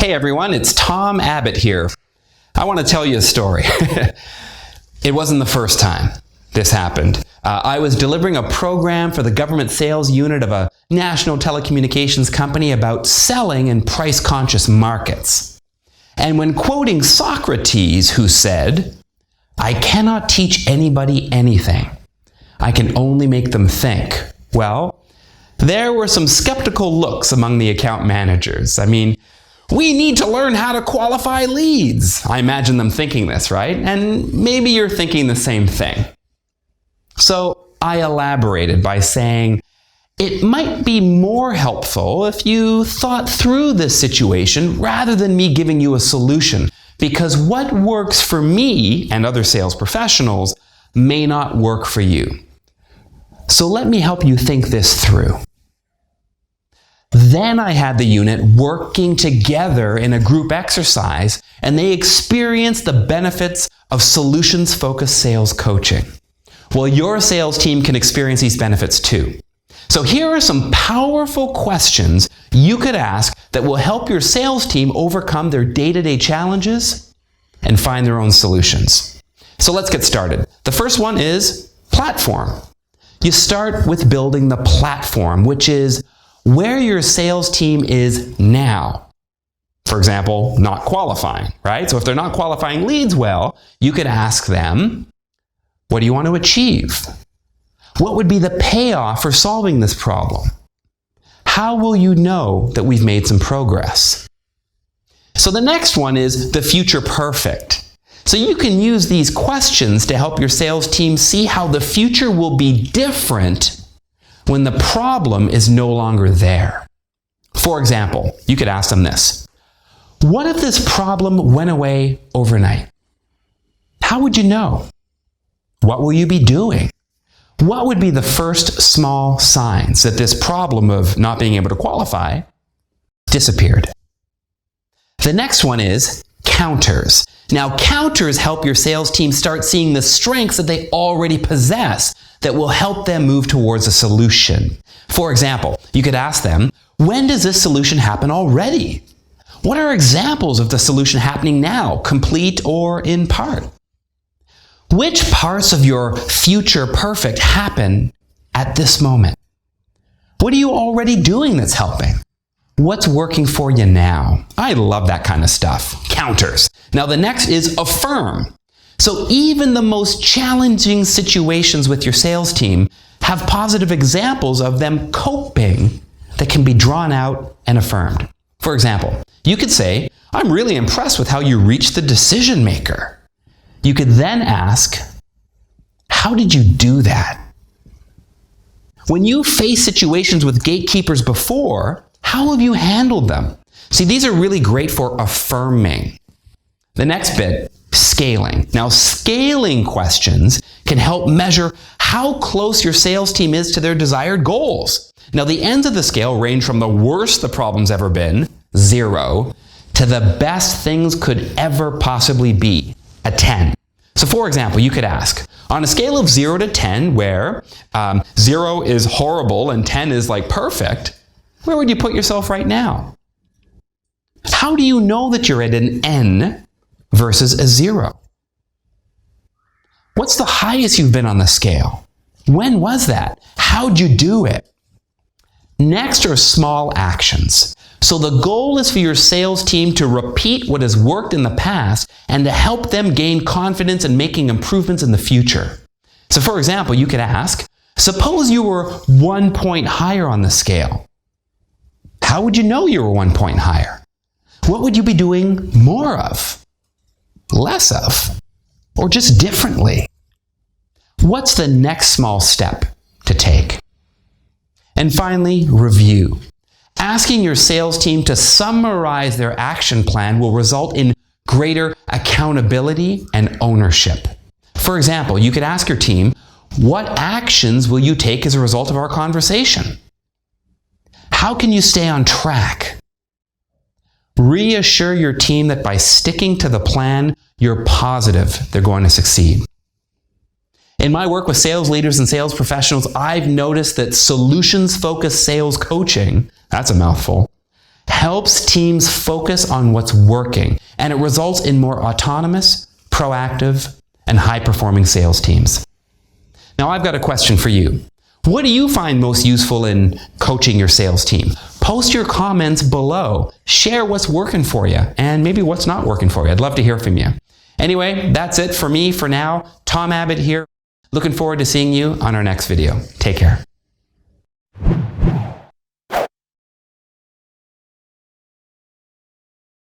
Hey everyone, it's Tom Abbott here. I want to tell you a story. It wasn't the first time this happened. I was delivering a program for the government sales unit of a national telecommunications company about selling in price-conscious markets. And when quoting Socrates, who said, "I cannot teach anybody anything. I can only make them think," well, there were some skeptical looks among the account managers. I mean, we need to learn how to qualify leads. I imagine them thinking this, right? And maybe you're thinking the same thing. So I elaborated by saying, it might be more helpful if you thought through this situation rather than me giving you a solution, because what works for me and other sales professionals may not work for you. So let me help you think this through. Then I had the unit working together in a group exercise, and they experienced the benefits of solutions-focused sales coaching. Well, your sales team can experience these benefits too. So here are some powerful questions you could ask that will help your sales team overcome their day-to-day challenges and find their own solutions. So let's get started. The first one is platform. You start with building the platform, which is where your sales team is now. For example, not qualifying, right? So if they're not qualifying leads well, you could ask them, what do you want to achieve? What would be the payoff for solving this problem? How will you know that we've made some progress? So the next one is the future perfect. So you can use these questions to help your sales team see how the future will be different when the problem is no longer there. For example, you could ask them this. What if this problem went away overnight? How would you know? What will you be doing? What would be the first small signs that this problem of not being able to qualify disappeared? The next one is counters. Now, counters help your sales team start seeing the strengths that they already possess that will help them move towards a solution. For example, you could ask them, when does this solution happen already? What are examples of the solution happening now, complete or in part? Which parts of your future perfect happen at this moment? What are you already doing that's helping? What's working for you now? I love that kind of stuff. Counters. Now the next is affirm. So even the most challenging situations with your sales team have positive examples of them coping that can be drawn out and affirmed. For example, you could say, I'm really impressed with how you reached the decision maker. You could then ask, how did you do that? When you face situations with gatekeepers before, how have you handled them? See, these are really great for affirming. The next bit, scaling. Now, scaling questions can help measure how close your sales team is to their desired goals. Now, the ends of the scale range from the worst the problem's ever been, 0, to the best things could ever possibly be, a 10. So for example, you could ask, on a scale of 0 to 10, where 0 is horrible and 10 is like perfect, where would you put yourself right now? How do you know that you're at an N versus a 0? What's the highest you've been on the scale? When was that? How'd you do it? Next are small actions. So the goal is for your sales team to repeat what has worked in the past and to help them gain confidence in making improvements in the future. So for example, you could ask, suppose you were 1 point higher on the scale. How would you know you were 1 point higher? What would you be doing more of, less of, or just differently? What's the next small step to take? And finally, review. Asking your sales team to summarize their action plan will result in greater accountability and ownership. For example, you could ask your team, what actions will you take as a result of our conversation? How can you stay on track? Reassure your team that by sticking to the plan, you're positive they're going to succeed. In my work with sales leaders and sales professionals, I've noticed that solutions-focused sales coaching, that's a mouthful, helps teams focus on what's working, and it results in more autonomous, proactive, and high-performing sales teams. Now, I've got a question for you. What do you find most useful in coaching your sales team? Post your comments below. Share what's working for you and maybe what's not working for you. I'd love to hear from you. Anyway, that's it for me for now. Tom Abbott here. Looking forward to seeing you on our next video. Take care.